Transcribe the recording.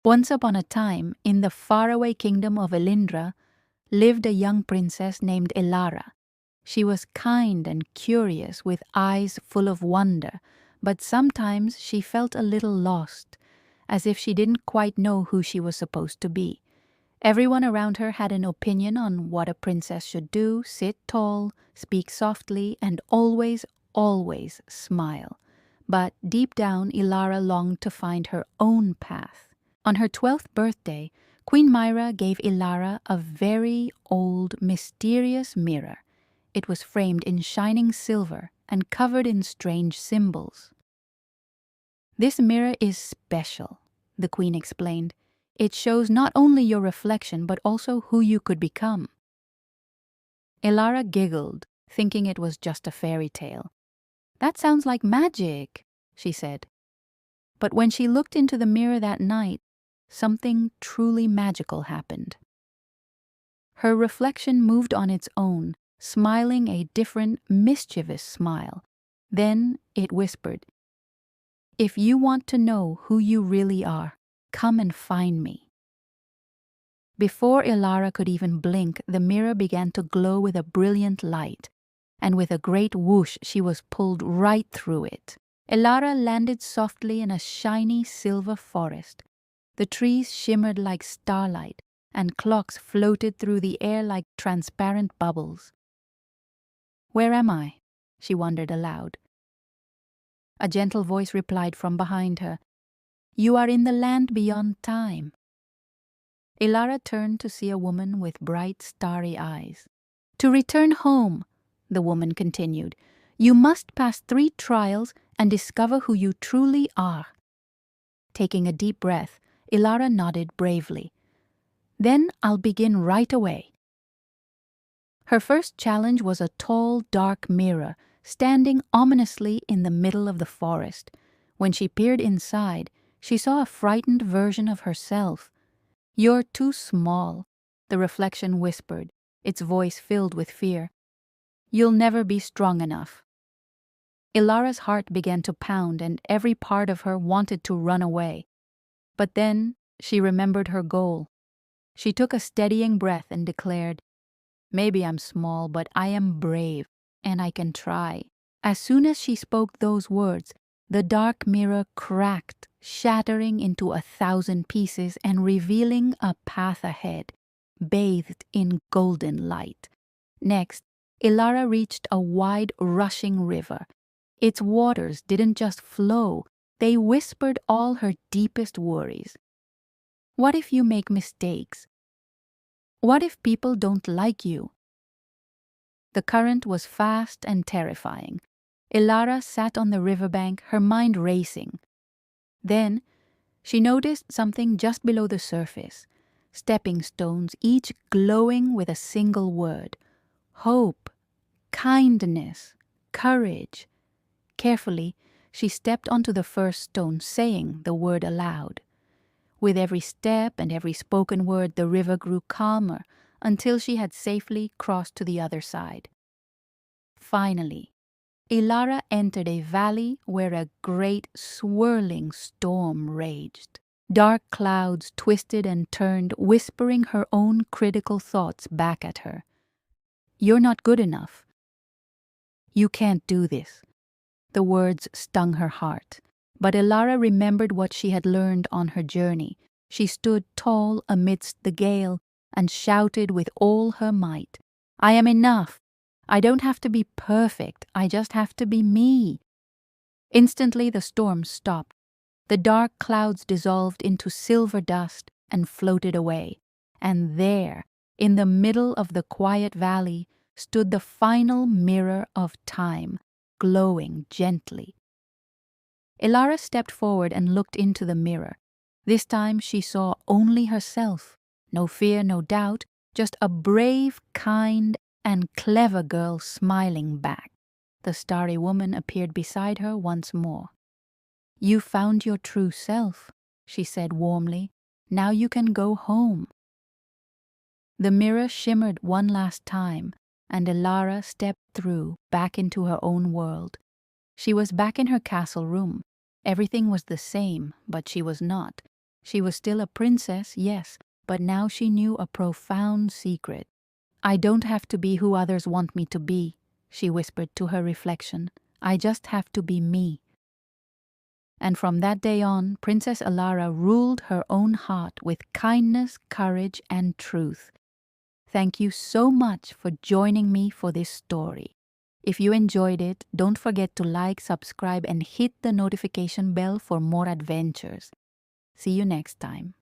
Once upon a time, in the faraway kingdom of Elindra, lived a young princess named Elara. She was kind and curious, with eyes full of wonder, but sometimes she felt a little lost, as if she didn't quite know who she was supposed to be. Everyone around her had an opinion on what a princess should do: sit tall, speak softly, and always, always smile. But deep down, Elara longed to find her own path. On her 12th birthday, Queen Myra gave Elara a very old, mysterious mirror. It was framed in shining silver and covered in strange symbols. "This mirror is special," the queen explained. "It shows not only your reflection, but also who you could become." Elara giggled, thinking it was just a fairy tale. "That sounds like magic," she said. But when she looked into the mirror that night, something truly magical happened. Her reflection moved on its own, smiling a different, mischievous smile. Then it whispered, "If you want to know who you really are, come and find me." Before Elara could even blink, the mirror began to glow with a brilliant light, and with a great whoosh she was pulled right through it. Elara landed softly in a shiny silver forest. The trees shimmered like starlight, and clocks floated through the air like transparent bubbles. "Where am I?" she wondered aloud. A gentle voice replied from behind her, "You are in the land beyond time." Elara turned to see a woman with bright, starry eyes. "To return home," the woman continued, "you must pass 3 trials and discover who you truly are." Taking a deep breath, Elara nodded bravely. "Then I'll begin right away." Her first challenge was a tall, dark mirror standing ominously in the middle of the forest. When she peered inside, she saw a frightened version of herself. "You're too small," the reflection whispered, its voice filled with fear. "You'll never be strong enough." Elara's heart began to pound, and every part of her wanted to run away. But then she remembered her goal. She took a steadying breath and declared, "Maybe I'm small, but I am brave, and I can try." As soon as she spoke those words, the dark mirror cracked, shattering into 1,000 pieces and revealing a path ahead, bathed in golden light. Next, Elara reached a wide, rushing river. Its waters didn't just flow, they whispered all her deepest worries. What if you make mistakes? What if people don't like you? The current was fast and terrifying. Elara sat on the riverbank, her mind racing. Then she noticed something just below the surface. Stepping stones, each glowing with a single word: hope, kindness, courage. Carefully, she stepped onto the first stone, saying the word aloud. With every step and every spoken word, the river grew calmer until she had safely crossed to the other side. Finally, Elara entered a valley where a great swirling storm raged. Dark clouds twisted and turned, whispering her own critical thoughts back at her. "You're not good enough. You can't do this." The words stung her heart. But Elara remembered what she had learned on her journey. She stood tall amidst the gale and shouted with all her might, "I am enough. I don't have to be perfect. I just have to be me." Instantly the storm stopped. The dark clouds dissolved into silver dust and floated away. And there, in the middle of the quiet valley, stood the final mirror of time, glowing gently. Elara stepped forward and looked into the mirror. This time she saw only herself. No fear, no doubt, just a brave, kind, and clever girl smiling back. The starry woman appeared beside her once more. "You found your true self," she said warmly. "Now you can go home." The mirror shimmered one last time, and Elara stepped through, back into her own world. She was back in her castle room. Everything was the same, but she was not. She was still a princess, yes, but now she knew a profound secret. "I don't have to be who others want me to be," she whispered to her reflection. "I just have to be me." And from that day on, Princess Elara ruled her own heart with kindness, courage, and truth. Thank you so much for joining me for this story. If you enjoyed it, don't forget to like, subscribe, and hit the notification bell for more adventures. See you next time.